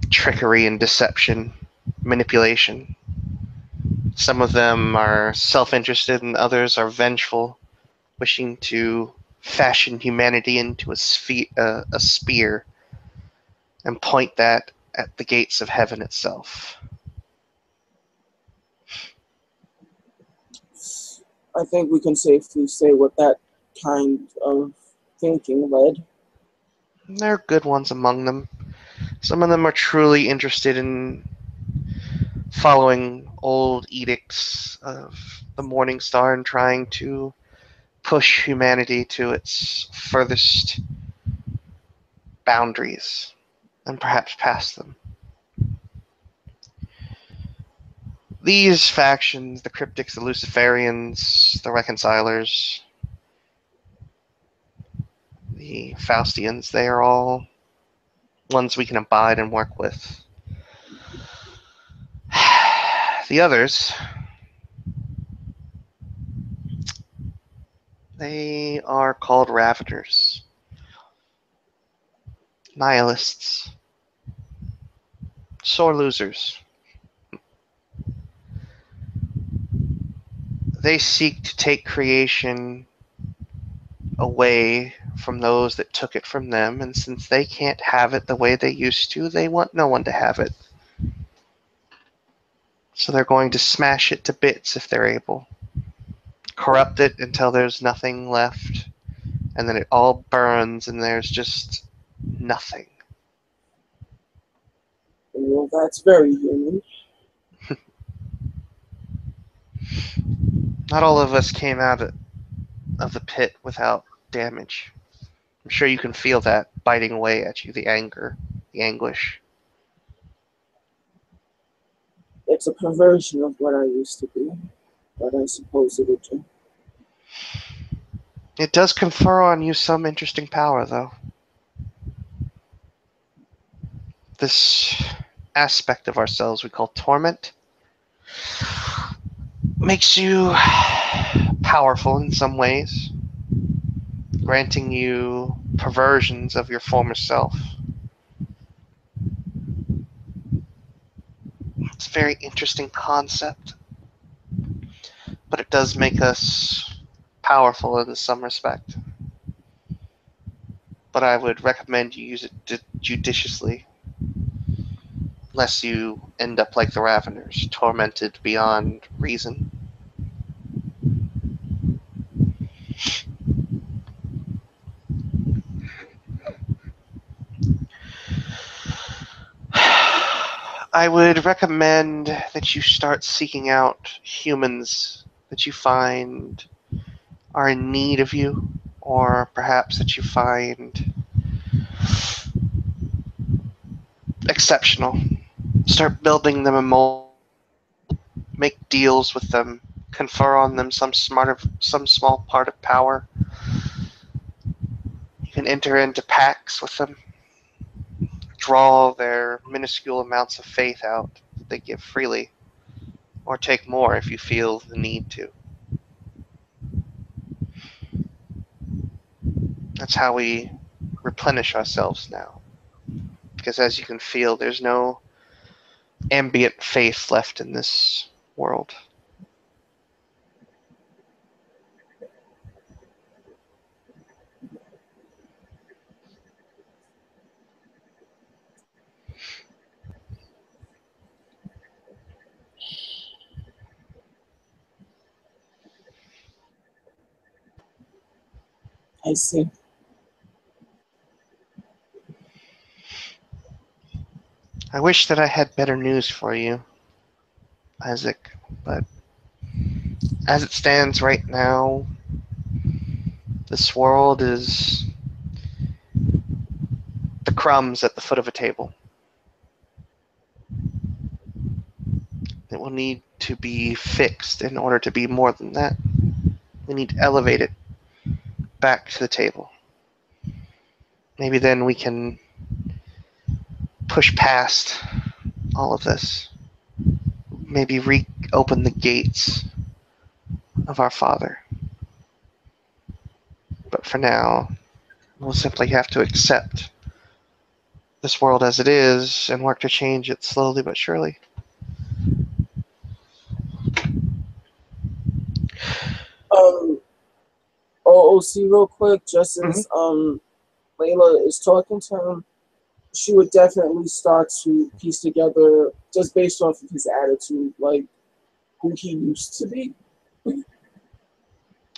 trickery and deception, manipulation. Some of them are self interested, and others are vengeful, wishing to fashion humanity into a spear and point that at the gates of heaven itself. I think we can safely say what that kind of thinking led. There are good ones among them. Some of them are truly interested in following old edicts of the Morning Star and trying to push humanity to its furthest boundaries and perhaps past them. These factions, the Cryptics, the Luciferians, the Reconcilers, the Faustians, they are all ones we can abide and work with. The others, they are called Ravagers, Nihilists, sore losers. They seek to take creation away from those that took it from them, and since they can't have it the way they used to, they want no one to have it. So they're going to smash it to bits if they're able, corrupt it until there's nothing left, and then it all burns and there's just nothing. Well, that's very human. Not all of us came out of the pit without damage. I'm sure you can feel that biting away at you, the anger, the anguish. It's a perversion of what I used to be, but I suppose it would do. It does confer on you some interesting power, though. This aspect of ourselves we call torment makes you powerful in some ways, granting you perversions of your former self. It's a very interesting concept, but it does make us powerful in some respect. But I would recommend you use it judiciously, lest you end up like the Raveners, tormented beyond reason. I would recommend that you start seeking out humans that you find are in need of you, or perhaps that you find exceptional. Start building them a mold, make deals with them, confer on them some small part of power. You can enter into pacts with them, draw their minuscule amounts of faith out that they give freely, or take more if you feel the need to. That's how we replenish ourselves now. Because as you can feel, there's no ambient faith left in this world. I see. I wish that I had better news for you, Isaac, but as it stands right now, this world is the crumbs at the foot of a table. It will need to be fixed in order to be more than that. We need to elevate it back to the table. Maybe then we can push past all of this. Maybe reopen the gates of our Father. But for now, we'll simply have to accept this world as it is and work to change it slowly but surely. Um, OOC real quick, just Mm-hmm. as Layla is talking to him, she would definitely start to piece together just based off of his attitude, like who he used to be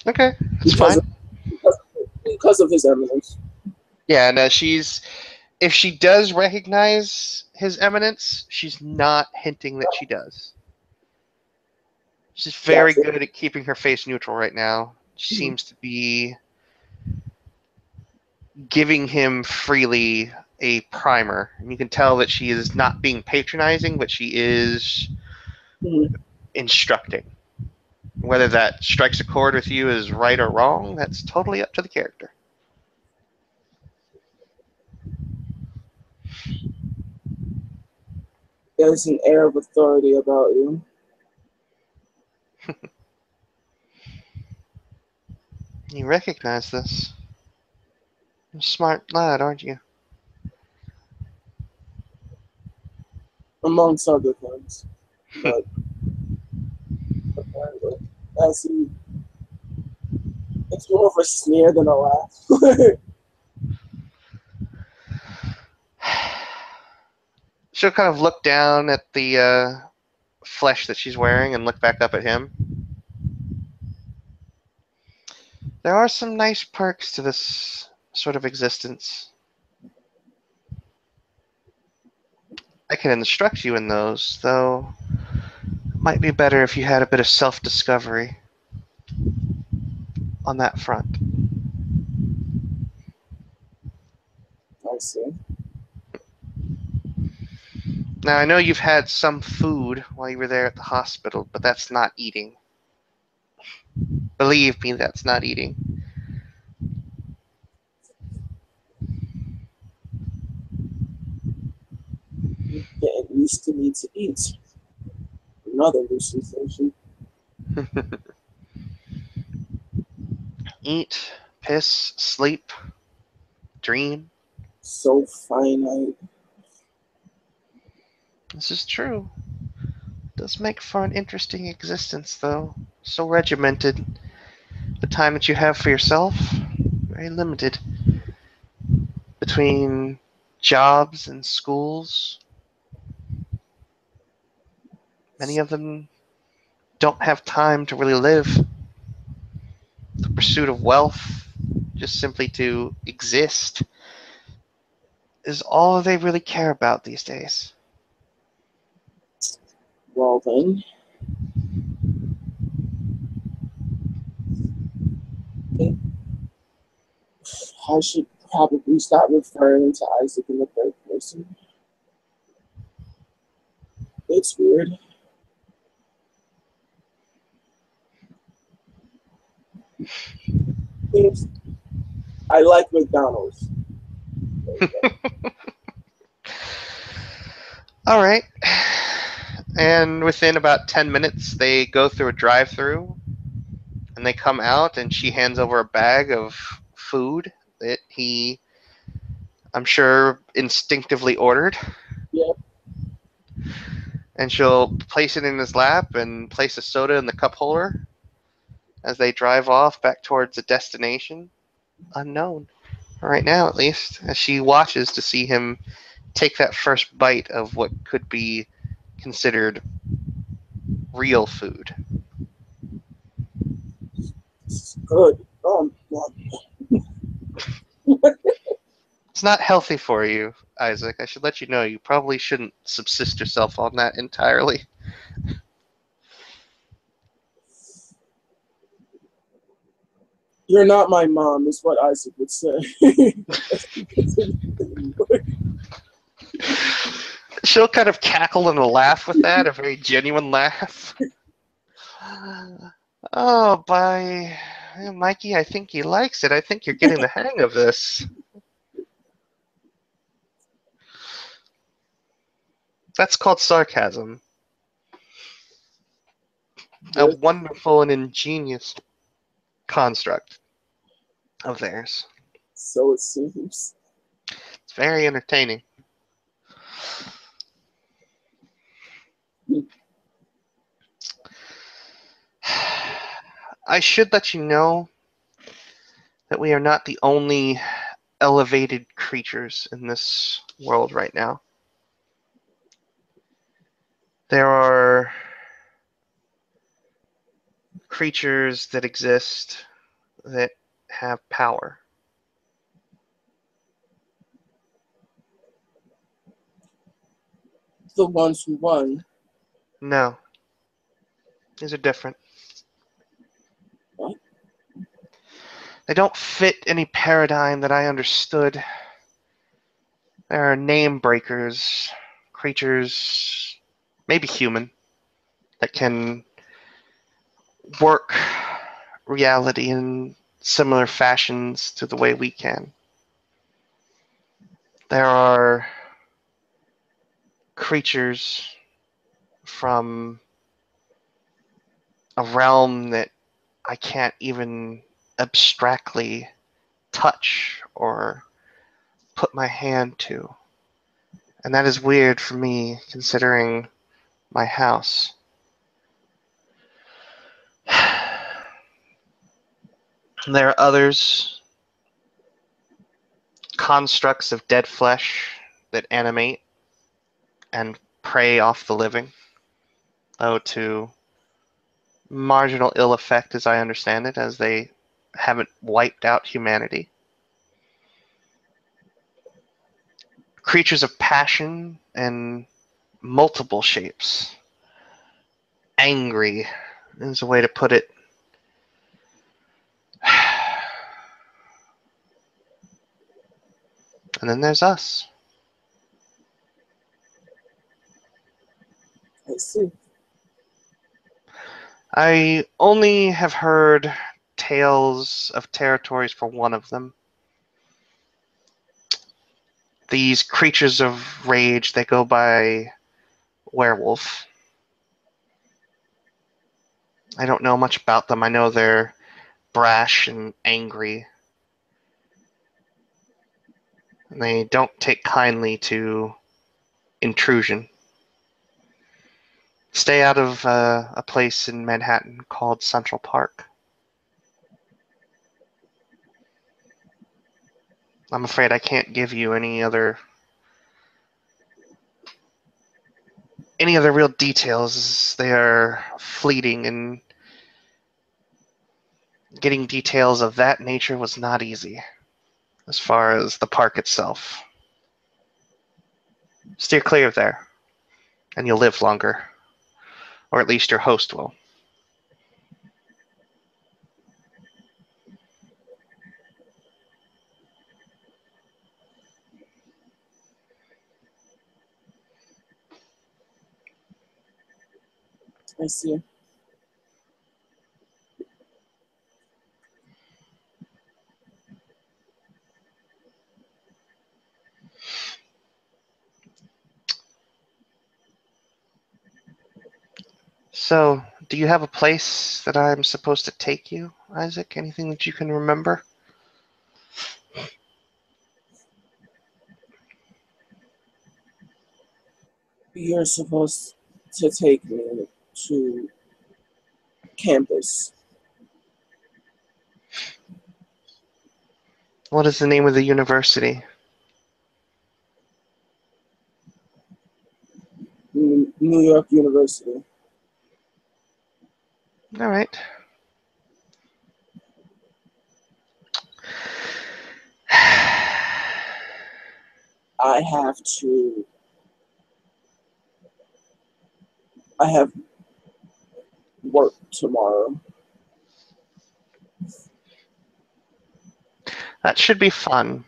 Okay, that's because fine. of because, because of his eminence. Yeah, and if she does recognize his eminence, she's not hinting that she does. She's very Gotcha. good at keeping her face neutral right now. She Mhm. seems to be giving him freely a primer. And you can tell that she is not being patronizing, but she is Mhm. instructing. Whether that strikes a chord with you as right or wrong, that's totally up to the character. There's an air of authority about you. You recognize this. You're a smart lad, aren't you? Amongst other things. But apparently, as he, it's more of a sneer than a laugh. She'll kind of look down at the flesh that she's wearing and look back up at him. There are some nice perks to this sort of existence. I can instruct you in those, though it might be better if you had a bit of self discovery on that front. I see. Now, I know you've had some food while you were there at the hospital, but that's not eating. Believe me, that's not eating. Getting used to need to eat. Another new sensation. Eat, piss, sleep, dream. So finite. This is true. It does make for an interesting existence, though. So regimented. The time that you have for yourself, very limited. Between jobs and schools, many of them don't have time to really live. The pursuit of wealth, just simply to exist, is all they really care about these days. Well then, I should probably stop referring to Isaac in the third person. It's weird. Seems I like McDonald's. There you go. All right. And within about 10 minutes, they go through a drive through and they come out, and she hands over a bag of food that he, I'm sure, instinctively ordered. Yeah, And she'll place it in his lap and place a soda in the cup holder as they drive off back towards a destination unknown. Right now, at least, as she watches to see him take that first bite of what could be considered real food. this is good. It's not healthy for you, Isaac. I should let you know you probably shouldn't subsist yourself on that entirely. You're not my mom, is what Isaac would say. As he continued thinking, She'll kind of cackle and laugh with that, a very genuine laugh. Oh, by Mikey, I think he likes it. I think you're getting the hang of this. That's called sarcasm. A yes, wonderful and ingenious construct of theirs. so it seems. It's very entertaining. I should let you know that we are not the only elevated creatures in this world right now. There are creatures that exist that have power. The ones who won. No, these are different. What? They don't fit any paradigm that I understood. There are name breakers, creatures, maybe human, that can work reality in similar fashions to the way we can. There are creatures from a realm that I can't even abstractly touch or put my hand to. And that is weird for me, considering my house. There are others, constructs of dead flesh that animate and prey off the living, though to marginal ill effect as I understand it, as they haven't wiped out humanity. Creatures of passion and multiple shapes. Angry is a way to put it. And then there's us. I see. I only have heard tales of territories for one of them. These creatures of rage, they go by werewolf. I don't know much about them. I know they're brash and angry, and they don't take kindly to intrusion. Stay out of a place in Manhattan called Central Park. I'm afraid I can't give you any other real details. They are fleeting, and getting details of that nature was not easy as far as the park itself. Steer clear of there, and you'll live longer. Or at least your host will. I see. So, do you have a place that I'm supposed to take you, Isaac? Anything that you can remember? You're supposed to take me to campus. What is the name of the university? New York University. All right. I have to. I have work tomorrow. That should be fun.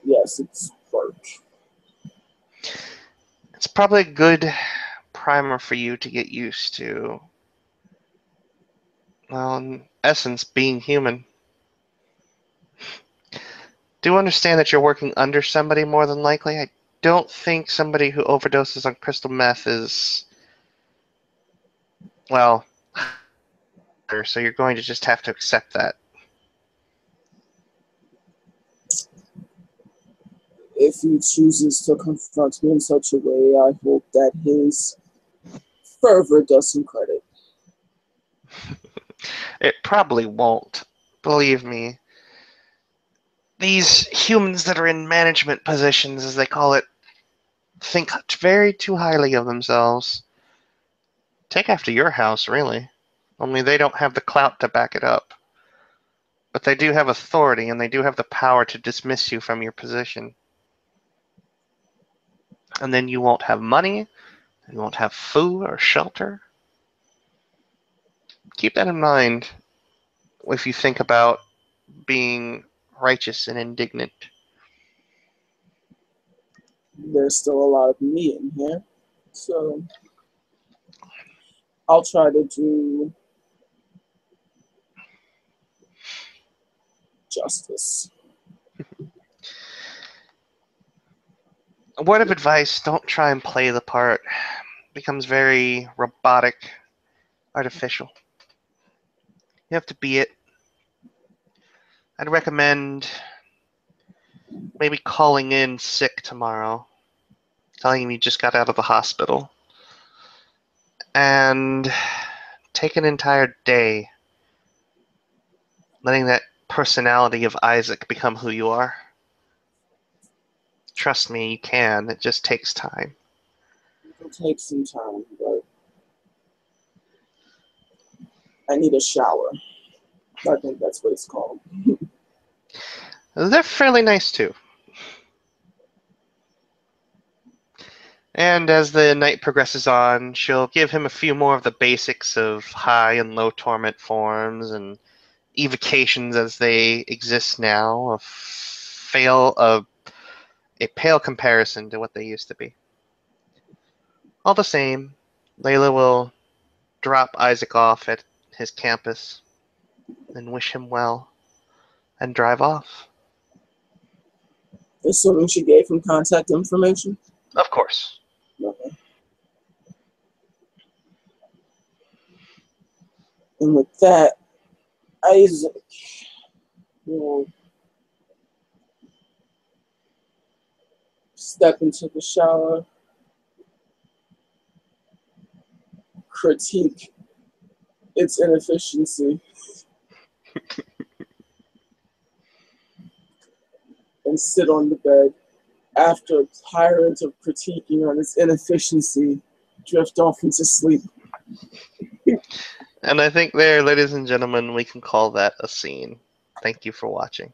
Yes, it's work. It's probably a good primer for you to get used to, well, in essence, being human. Do understand that you're working under somebody more than likely. I don't think somebody who overdoses on crystal meth is, well, so you're going to just have to accept that. If he chooses to confront me in such a way, I hope that his fervor does some credit. It probably won't. Believe me. These humans that are in management positions, as they call it, think very too highly of themselves. Take after your house, really. Only they don't have the clout to back it up. But they do have authority, and they do have the power to dismiss you from your position. And then you won't have money, you won't have food or shelter. Keep that in mind if you think about being righteous and indignant. There's still a lot of me in here, so I'll try to do justice. A word of advice, don't try and play the part. It becomes very robotic, artificial. You have to be it. I'd recommend maybe calling in sick tomorrow, telling him you just got out of the hospital, and take an entire day letting that personality of Isaac become who you are. Trust me, you can. It just takes time. It'll take some time, but I need a shower. I think that's what it's called. They're fairly nice too. And as the night progresses on, she'll give him a few more of the basics of high and low torment forms and evocations as they exist now, a pale comparison to what they used to be. All the same, Layla will drop Isaac off at his campus and wish him well and drive off. Assuming she gave him contact information. Of course. Okay. And with that, Isaac will step into the shower, critique its inefficiency, and sit on the bed. After tired of critiquing on its inefficiency, drift off into sleep. And I think there, ladies and gentlemen, we can call that a scene. Thank you for watching.